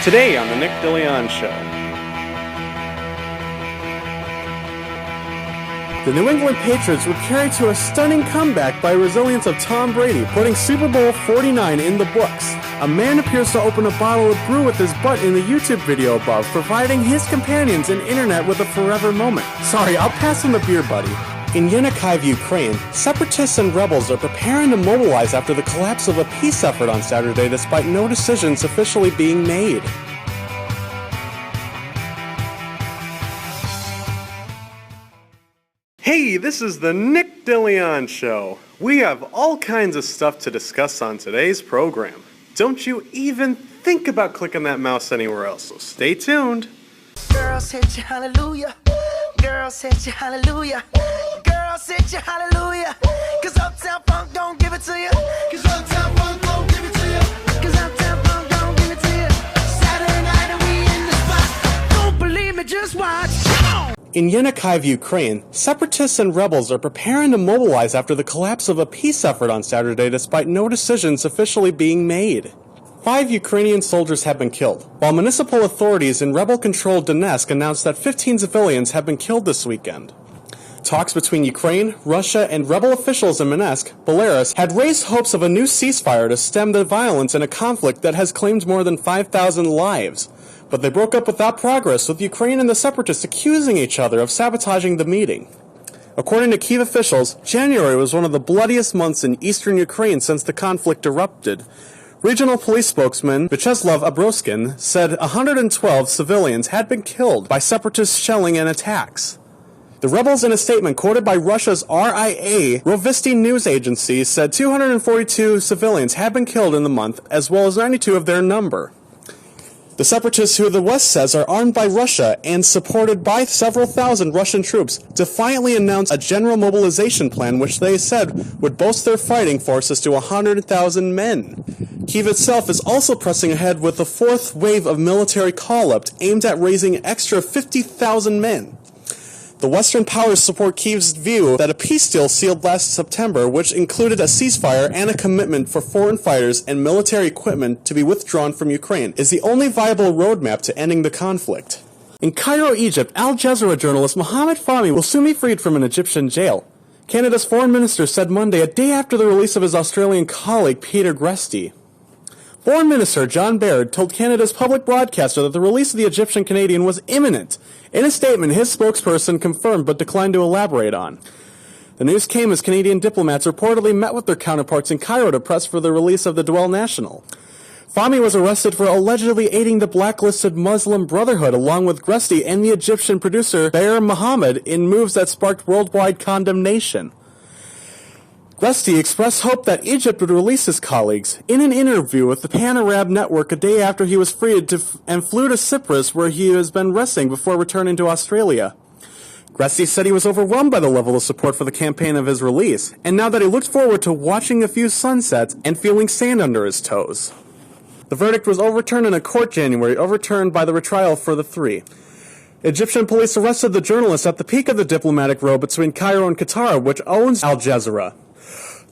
Today on the Nick DeLeon Show. The New England Patriots were carried to a stunning comeback by resilience of Tom Brady, putting Super Bowl 49 in the books. A man appears to open a bottle of brew with his butt in the YouTube video above, providing his companions and internet with a forever moment. Sorry, I'll pass on the beer, buddy. In Yenakieve, Ukraine, separatists and rebels are preparing to mobilize after the collapse of a peace effort on Saturday despite no decisions officially being made. Hey, this is the Nick DeLeon Show. We have all kinds of stuff to discuss on today's program. Don't you even think about clicking that mouse anywhere else, so stay tuned. Girls hit you hallelujah. Girls hit you hallelujah. Girls hit you hallelujah. Cause Uptown Funk don't give it to you. Cause Uptown Funk don't give it to you. Cause Uptown Funk don't give it to you. Saturday night and we in the spot. Don't believe me, just watch. In Yenakieve, Ukraine, separatists and rebels are preparing to mobilize after the collapse of a peace effort on Saturday despite no decisions officially being made. 5 Ukrainian soldiers have been killed, while municipal authorities in rebel-controlled Donetsk announced that 15 civilians have been killed this weekend. Talks between Ukraine, Russia, and rebel officials in Minsk, Belarus, had raised hopes of a new ceasefire to stem the violence in a conflict that has claimed more than 5,000 lives. But they broke up without progress, with Ukraine and the separatists accusing each other of sabotaging the meeting. According to Kyiv officials, January was one of the bloodiest months in eastern Ukraine since the conflict erupted. Regional police spokesman Vyacheslav Abroskin said 112 civilians had been killed by separatist shelling and attacks. The rebels, in a statement quoted by Russia's RIA, Rovisti news agency, said 242 civilians had been killed in the month, as well as 92 of their number. The separatists, who the West says are armed by Russia and supported by several thousand Russian troops, defiantly announced a general mobilization plan which they said would boost their fighting forces to 100,000 men. Kyiv itself is also pressing ahead with a fourth wave of military call-up aimed at raising extra 50,000 men. The Western powers support Kyiv's view that a peace deal sealed last September, which included a ceasefire and a commitment for foreign fighters and military equipment to be withdrawn from Ukraine, is the only viable roadmap to ending the conflict. In Cairo, Egypt, Al-Jazeera journalist Mohamed Fahmy will soon be freed from an Egyptian jail. Canada's foreign minister said Monday, a day after the release of his Australian colleague Peter Greste. Foreign Minister John Baird told Canada's public broadcaster that the release of the Egyptian Canadian was imminent. In a statement, his spokesperson confirmed but declined to elaborate on. The news came as Canadian diplomats reportedly met with their counterparts in Cairo to press for the release of the dual national. Fahmy was arrested for allegedly aiding the blacklisted Muslim Brotherhood along with Greste and the Egyptian producer Bayer Mohammed in moves that sparked worldwide condemnation. Greste expressed hope that Egypt would release his colleagues. In an interview with the Pan-Arab Network a day after he was freed and flew to Cyprus, where he has been resting before returning to Australia. Greste said he was overwhelmed by the level of support for the campaign of his release, and now that he looked forward to watching a few sunsets and feeling sand under his toes. The verdict was overturned in a court January, overturned by the retrial for the 3. Egyptian police arrested the journalist at the peak of the diplomatic row between Cairo and Qatar, which owns Al-Jazeera.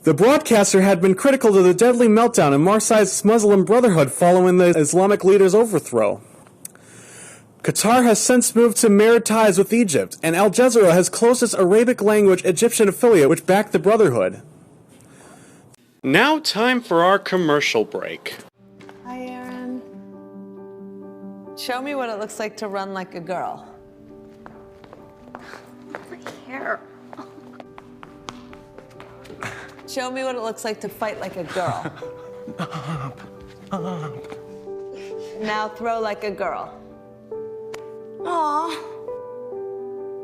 The broadcaster had been critical to the deadly meltdown in Marseilla's Muslim Brotherhood following the Islamic leader's overthrow. Qatar has since moved to mirror ties with Egypt, and Al Jazeera has closed its Arabic-language Egyptian affiliate which backed the Brotherhood. Now time for our commercial break. Hi, Aaron. Show me what it looks like to run like a girl. My hair. Show me what it looks like to fight like a girl. Now throw like a girl. Aw.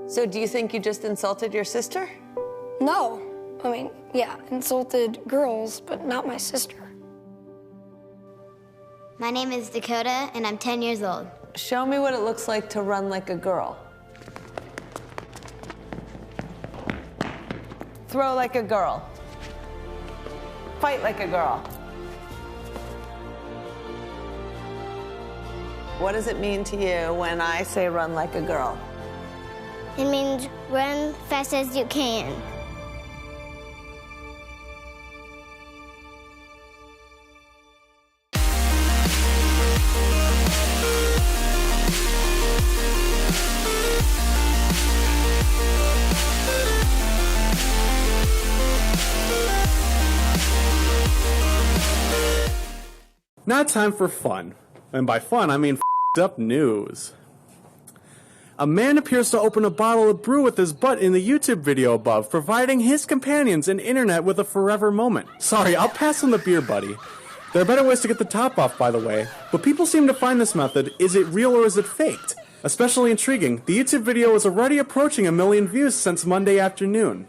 So do you think you just insulted your sister? No. I mean, yeah, insulted girls, but not my sister. My name is Dakota, and I'm 10 years old. Show me what it looks like to run like a girl. Throw like a girl. Fight like a girl. What does it mean to you when I say run like a girl? It means run fast as you can. Now time for fun. And by fun, I mean f***ed up news. A man appears to open a bottle of brew with his butt in the YouTube video above, providing his companions and internet with a forever moment. Sorry, I'll pass on the beer, buddy. There are better ways to get the top off, by the way, but people seem to find this method, is it real or is it faked? Especially intriguing, the YouTube video is already approaching 1 million views since Monday afternoon.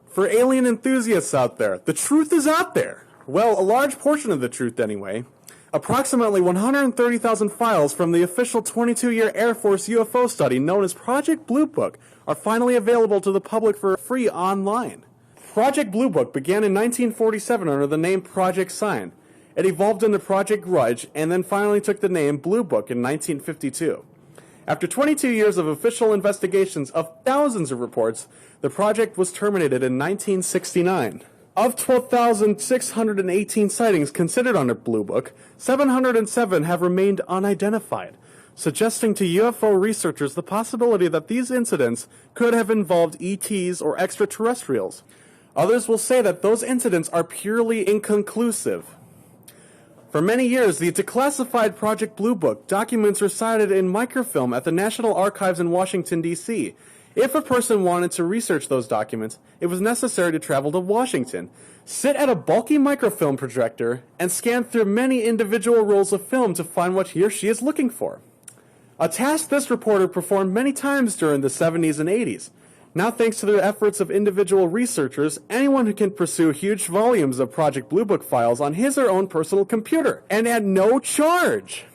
For alien enthusiasts out there, the truth is out there. Well, a large portion of the truth anyway. Approximately 130,000 files from the official 22-year Air Force UFO study known as Project Blue Book are finally available to the public for free online. Project Blue Book began in 1947 under the name Project Sign. It evolved into Project Grudge and then finally took the name Blue Book in 1952. After 22 years of official investigations of thousands of reports, the project was terminated in 1969. Of 12,618 sightings considered under Blue Book, 707 have remained unidentified, suggesting to UFO researchers the possibility that these incidents could have involved ETs or extraterrestrials. Others will say that those incidents are purely inconclusive. For many years, the declassified Project Blue Book documents were cited in microfilm at the National Archives in Washington, D.C., If a person wanted to research those documents, it was necessary to travel to Washington, sit at a bulky microfilm projector, and scan through many individual rolls of film to find what he or she is looking for. A task this reporter performed many times during the 70s and 80s. Now, thanks to the efforts of individual researchers, anyone who can pursue huge volumes of Project Blue Book files on his or own personal computer, and at no charge.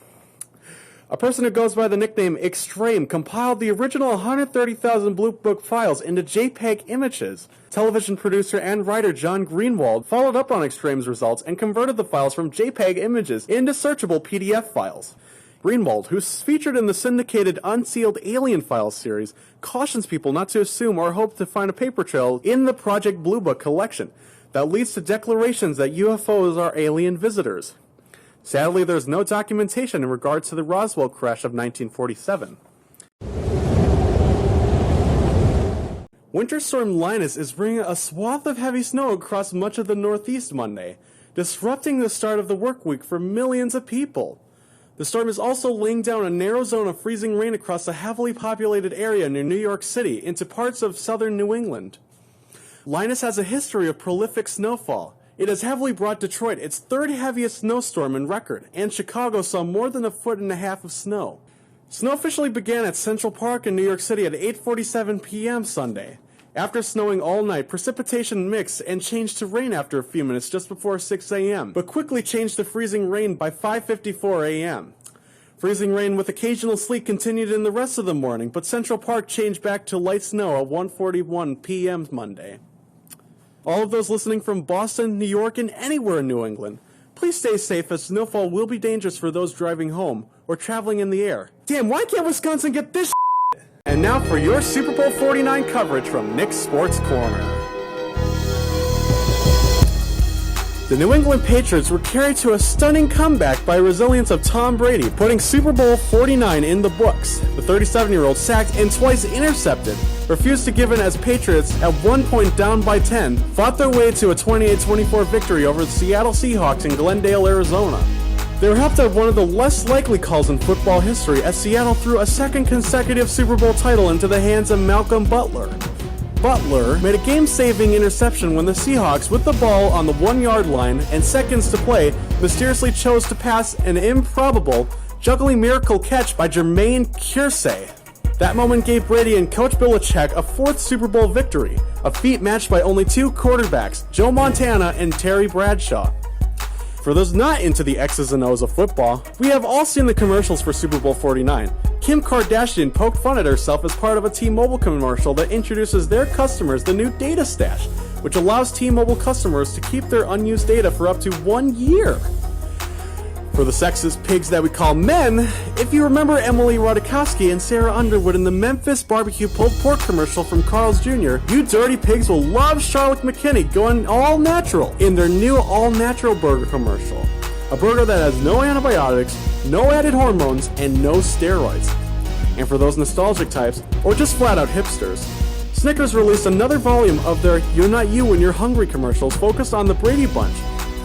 A person who goes by the nickname Extreme compiled the original 130,000 Blue Book files into JPEG images. Television producer and writer John Greenwald followed up on Extreme's results and converted the files from JPEG images into searchable PDF files. Greenwald, who's featured in the syndicated Unsealed Alien Files series, cautions people not to assume or hope to find a paper trail in the Project Blue Book collection that leads to declarations that UFOs are alien visitors. Sadly, there's no documentation in regards to the Roswell crash of 1947. Winter Storm Linus is bringing a swath of heavy snow across much of the Northeast Monday, disrupting the start of the work week for millions of people. The storm is also laying down a narrow zone of freezing rain across a heavily populated area near New York City into parts of southern New England. Linus has a history of prolific snowfall. It has heavily brought Detroit its third heaviest snowstorm in record, and Chicago saw more than 1.5 feet of snow. Snow officially began at Central Park in New York City at 8:47 p.m. Sunday. After snowing all night, precipitation mixed and changed to rain after a few minutes just before 6 a.m., but quickly changed to freezing rain by 5:54 a.m. Freezing rain with occasional sleet continued in the rest of the morning, but Central Park changed back to light snow at 1:41 p.m. Monday. All of those listening from Boston, New York, and anywhere in New England, please stay safe as snowfall will be dangerous for those driving home or traveling in the air. Damn, why can't Wisconsin get this shit? And now for your Super Bowl 49 coverage from Nick's Sports Corner. The New England Patriots were carried to a stunning comeback by resilience of Tom Brady, putting Super Bowl 49 in the books. The 37-year-old sacked and twice intercepted, refused to give in as Patriots, at one point down by 10, fought their way to a 28-24 victory over the Seattle Seahawks in Glendale, Arizona. They were helped at one of the less likely calls in football history as Seattle threw a second consecutive Super Bowl title into the hands of Malcolm Butler. Butler made a game-saving interception when the Seahawks, with the ball on the 1-yard line and seconds to play, mysteriously chose to pass an improbable, juggling miracle catch by Jermaine Kersey. That moment gave Brady and Coach Belichick a fourth Super Bowl victory, a feat matched by only two quarterbacks, Joe Montana and Terry Bradshaw. For those not into the X's and O's of football, we have all seen the commercials for Super Bowl 49. Kim Kardashian poked fun at herself as part of a T-Mobile commercial that introduces their customers the new Data Stash, which allows T-Mobile customers to keep their unused data for up to 1 year. For the sexist pigs that we call men, if you remember Emily Ratajkowski and Sarah Underwood in the Memphis barbecue pulled pork commercial from Carl's Jr., you dirty pigs will love Charlotte McKinney going all natural in their new all-natural burger commercial. A burger that has no antibiotics, no added hormones, and no steroids. And for those nostalgic types, or just flat-out hipsters, Snickers released another volume of their You're Not You When You're Hungry commercials focused on the Brady Bunch,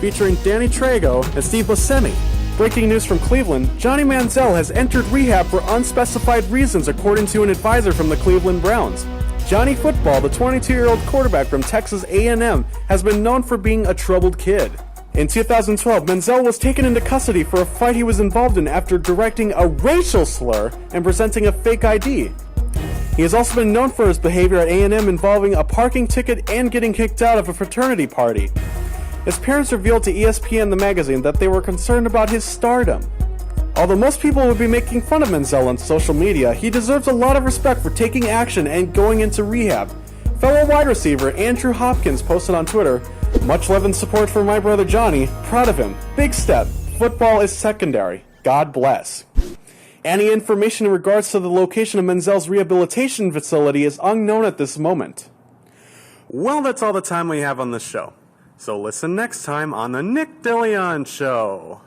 featuring Danny Trejo and Steve Buscemi. Breaking news from Cleveland, Johnny Manziel has entered rehab for unspecified reasons according to an advisor from the Cleveland Browns. Johnny Football, the 22-year-old quarterback from Texas A&M, has been known for being a troubled kid. In 2012, Manziel was taken into custody for a fight he was involved in after directing a racial slur and presenting a fake ID. He has also been known for his behavior at A&M involving a parking ticket and getting kicked out of a fraternity party. His parents revealed to ESPN the magazine that they were concerned about his stardom. Although most people would be making fun of Manziel on social media, he deserves a lot of respect for taking action and going into rehab. Fellow wide receiver Andrew Hopkins posted on Twitter, "Much love and support for my brother Johnny. Proud of him. Big step. Football is secondary. God bless." Any information in regards to the location of Manziel's rehabilitation facility is unknown at this moment. Well, that's all the time we have on this show. So listen next time on the Nick DeLeon Show.